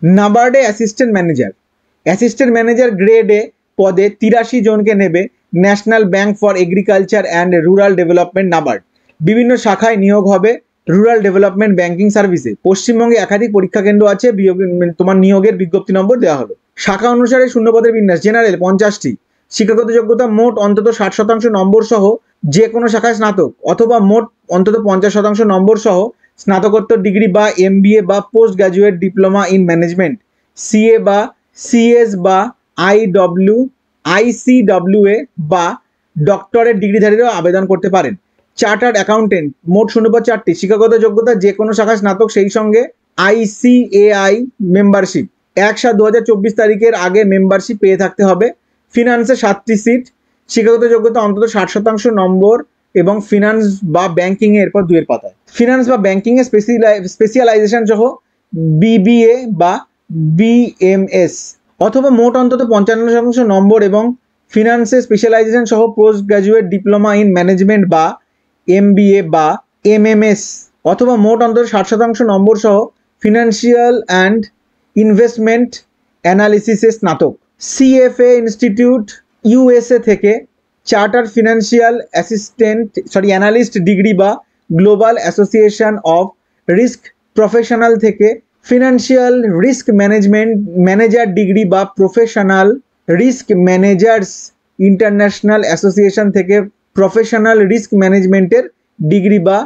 নাবার্ডে assistant manager grade A পদে 83 জনকে নেবে national bank for agriculture and rural development NABARD. বিভিন্ন শাখায় নিয়োগ হবে রুরাল ডেভেলপমেন্ট ব্যাংকিং সার্ভিসে। পশ্চিমবঙ্গে একাধিক পরীক্ষা কেন্দ্র আছে, তোমার নিয়োগের বিজ্ঞপ্তি নম্বর দেওয়া হলো। শাখা অনুসারে শূন্যপদের বিন্যাস: জেনারেল 50টি, শিক্ষাগত যোগ্যতা মোট অন্তত 60% নম্বর সহ যে কোনো শাখায় স্নাতক, অথবা মোট অন্তত 50% নম্বর সহ স্নাতকোত্তর ডিগ্রি বা MBA বা post graduate diploma in management, CA বা CS বা ICWA বা ডক্টরেট ডিগ্রিধারীরাও আবেদন করতে পারেন। চার্টার্ড অ্যাকাউন্টেন্ট মোট শূন্যপদ 4টি, শিক্ষাগত যোগ্যতা যে কোনো শাখায় স্নাতক, সেই সঙ্গে ICAI মেম্বারশিপ 1/7/2024 তারিখের আগে মেম্বারশিপ পেয়ে থাকতে হবে। ফিনান্সে 7টি সিট, শিক্ষাগত যোগ্যতা অন্তত 60% নম্বর এবং ফিনান্স বা ব্যাংকিং এর পর 2 পাতায়। ফিনান্স বা ব্যাংকিং এ স্পেশালাইজেশন সহ BBA বা BMS, অথবা মোট অন্তত 55% নম্বর এবং ফিনান্সে স্পেশালাইজেশন সহ post graduate diploma in management বা MBA বা MMS, অথবা মোট অন্তত 60% নম্বর সহ ফিনান্সিয়াল অ্যান্ড ইনভেস্টমেন্ট অ্যানালিসিসে স্নাতক। CFA ইনস্টিটিউট USA থেকে চার্টার ফিনান্সিয়াল অ্যানালিস্ট ডিগ্রি বা Global Association of Risk Professional থেকে ফিনান্সিয়াল রিস্ক ম্যানেজার ডিগ্রি বা Professional Risk Managers International Association থেকে প্রফেশনাল রিস্ক ম্যানেজমেন্টের ডিগ্রি বা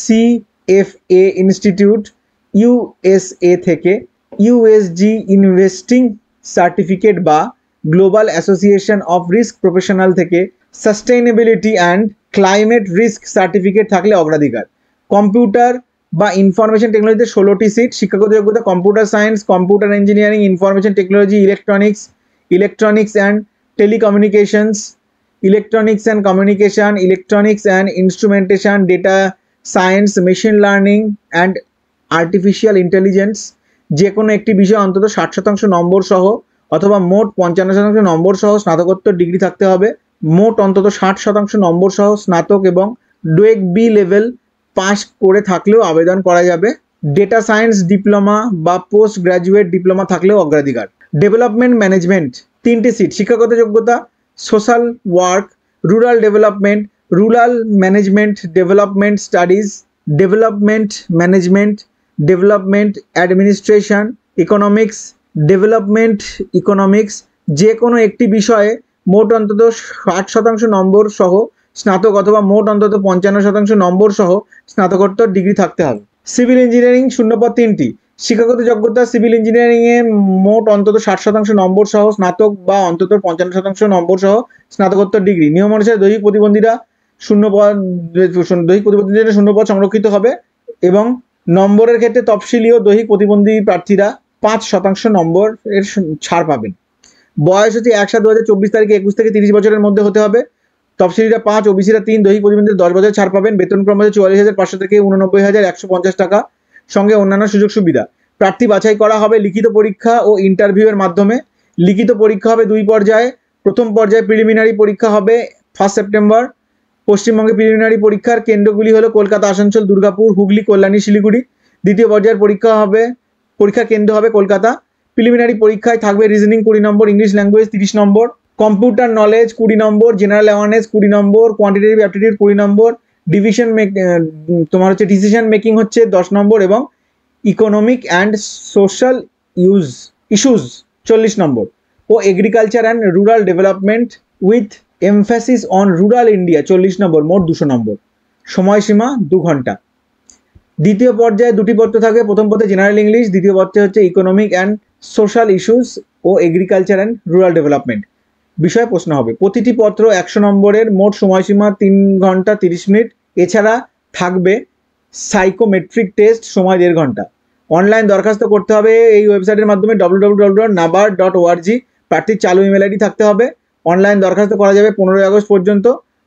CFA ইনস্টিটিউট USA থেকে USG ইনভেস্টিং সার্টিফিকেট বা Global Association of Risk Professional থেকে Sustainability and Climate Risk certificate থাকলে অগ্রাধিকার। কম্পিউটার বা ইনফরমেশন টেকনোলজিতে 16টি সিট, শিক্ষাগত যোগ্যতা computer science, computer engineering, information technology, electronics and telecommunications, electronics and instrumentation, data science, machine learning and artificial intelligence যে কোনো একটি বিষয়ে অন্তত 60% নম্বর সহ অথবা মোট 55% নম্বর সহ স্নাতকোত্তর ডিগ্রি থাকতে হবে। মোট অন্তত 60% নম্বর সহ স্নাতক এবং ডোয়েক B লেভেল পাস করে থাকলেও আবেদন করা যাবে। ডেটা সায়েন্স ডিপ্লোমা বা পোস্ট গ্রাজুয়েট ডিপ্লোমা থাকলেও অগ্রাধিকার। ডেভেলপমেন্ট ম্যানেজমেন্ট 3টি সিট, শিক্ষাগত যোগ্যতা social work, rural development, rural management, development studies, development management, development administration, development economics যে কোনো একটি বিষয়ে মোট অন্তত 60% নম্বর সহ স্নাতক অথবা মোট অন্তত 55% নম্বর সহ স্নাতকোত্তর ডিগ্রি থাকতে হবে। সিভিল ইঞ্জিনিয়ারিং শূন্যপদ 3টি, শিক্ষাগত যোগ্যতা সিভিল ইঞ্জিনিয়ারিংয়ে মোট অন্তত 60% নম্বর সহ স্নাতক বা অন্তত 55% নম্বর সহ স্নাতকোত্তর ডিগ্রি। নিয়ম অনুসারে দৈহিক প্রতিবন্ধীদের শূন্যপদ সংরক্ষিত হবে এবং নম্বরের ক্ষেত্রে তফসিলি ও দৈহিক প্রতিবন্ধী প্রার্থীরা 5% নম্বর এর ছাড় পাবেন। বয়স হচ্ছে 1/7/2024 তারিখে 21 থেকে 30 বছরের মধ্যে হতে হবে। তফসিলিরা 5, ওবিসিরা 3, দৈহিক প্রতিবন্ধীদের 10 বছর ছাড় পাবেন। বেতনক্রম হচ্ছে 44,500 থেকে 89,150 টাকা, সঙ্গে অন্যান্য সুযোগ সুবিধা। প্রার্থী বাছাই করা হবে লিখিত পরীক্ষা ও ইন্টারভিউয়ের মাধ্যমে। লিখিত পরীক্ষা হবে 2 পর্যায়ে। প্রথম পর্যায়ে প্রিলিমিনারি পরীক্ষা হবে 1 সেপ্টেম্বর। পশ্চিমবঙ্গে প্রিলিমিনারি পরীক্ষার কেন্দ্রগুলি হলো কলকাতা, আসানসোল, দুর্গাপুর, হুগলি, কল্যাণী, শিলিগুড়ি। দ্বিতীয় পর্যায়ের পরীক্ষা কেন্দ্র হবে কলকাতা। প্রিলিমিনারি পরীক্ষায় থাকবে reasoning 20 number, English language 30 number, computer knowledge 20 number, general awareness 20 number, quantitative aptitude 20 number, decision making হচ্ছে 10 নম্বর এবং economic and social issues 40 number ও agriculture and rural development with emphasis on rural India 40 number, মোট 200 নম্বর। সময়সীমা 2 ঘন্টা। দ্বিতীয় পর্যায়ে 2টি পত্র থাকবে। প্রথম পত্রে জেনারেল ইংলিশ, দ্বিতীয় পত্রে হচ্ছে ইকোনমিক অ্যান্ড সোশ্যাল ইস্যুস ও এগ্রিকালচার অ্যান্ড রুরাল ডেভেলপমেন্ট বিষয়ে প্রশ্ন হবে। প্রতিটি পত্র 100 নম্বরের, মোট সময়সীমা 3 ঘন্টা 30 মিনিট। এছাড়া থাকবে সাইকোমেট্রিক টেস্ট, সময় 1.5 ঘন্টা। অনলাইন দরখাস্ত করতে হবে এই ওয়েবসাইটের মাধ্যমে www.nabard.org। প্রার্থীর চালু ইমেল আইডি থাকতে হবে। অনলাইন দরখাস্ত করা যাবে 15 আগস্ট পর্যন্ত।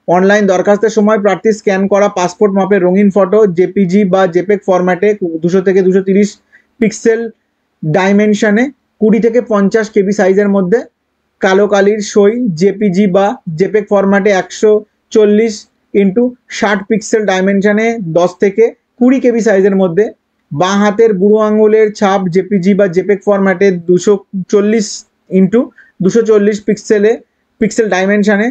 অনলাইন দরখাস্তের সময় প্রার্থীর স্ক্যান করা পাসপোর্ট মাপের রঙিন ফটো জেপিজি বা জেপেগ ফরম্যাটে 200 থেকে 230 পিক্সেল ডাইমেনশনে 20 থেকে 50 কেবি সাইজের মধ্যে, কালো কালির সই জেপিজি বা জেপেগ ফরম্যাটে 140 × 60 পিক্সেল ডাইমেনশনে 10 থেকে 20 কেবি সাইজের মধ্যে, বাঁ হাতের বুড়ো আঙুলের ছাপ জেপিজি বা জেপেক ফরম্যাটে 240x240 পিক্সেল ডাইমেনশনে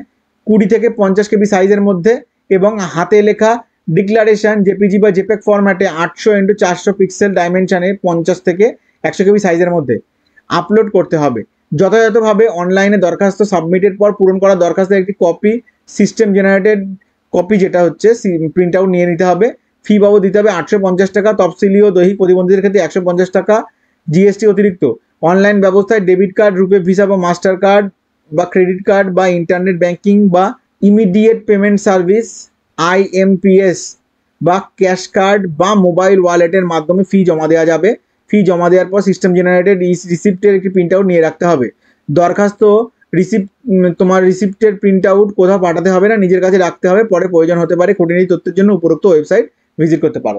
20 থেকে 50 কেবি সাইজের মধ্যে, এবং হাতে লেখা ডিক্লারেশন জেপিজি বা জেপেক ফরম্যাটে 800x400 পিক্সেল ডাইমেনশনে 50 থেকে 100 কেবি সাইজের মধ্যে আপলোড করতে হবে। যথাযথভাবে অনলাইনে দরখাস্ত সাবমিটের পর পূরণ করা দরখাস্তের একটি কপি, সিস্টেম জেনারেটেড কপি যেটা হচ্ছে প্রিন্ট আউট নিয়ে নিতে হবে। ফি বাবদ দিতে হবে 850 টাকা, তফসিলি ও দৈহিক প্রতিবন্ধীদের ক্ষেত্রে 150 টাকা, জিএসটি অতিরিক্ত। অনলাইন ব্যবস্থায় ডেবিট কার্ড, রুপে, ভিসা বা মাস্টার কার্ড বা ক্রেডিট কার্ড বা ইন্টারনেট ব্যাংকিং বা ইমিডিয়েট পেমেন্ট সার্ভিস আইএমপিএস বা ক্যাশ কার্ড বা মোবাইল ওয়ালেটের মাধ্যমে ফি জমা দেওয়া যাবে। ফি জমা দেওয়ার পর সিস্টেম জেনারেটেড রিসিপ্টের একটি প্রিন্ট আউট নিয়ে রাখতে হবে। দরখাস্ত তোমার রিসিপ্টের প্রিন্ট আউট কোথাও পাঠাতে হবে না, নিজের কাছে রাখতে হবে, পরে প্রয়োজন হতে পারে। খুঁটিনাটি তথ্যের জন্য উপরোক্ত ওয়েবসাইট ভিজিট করতে পারো।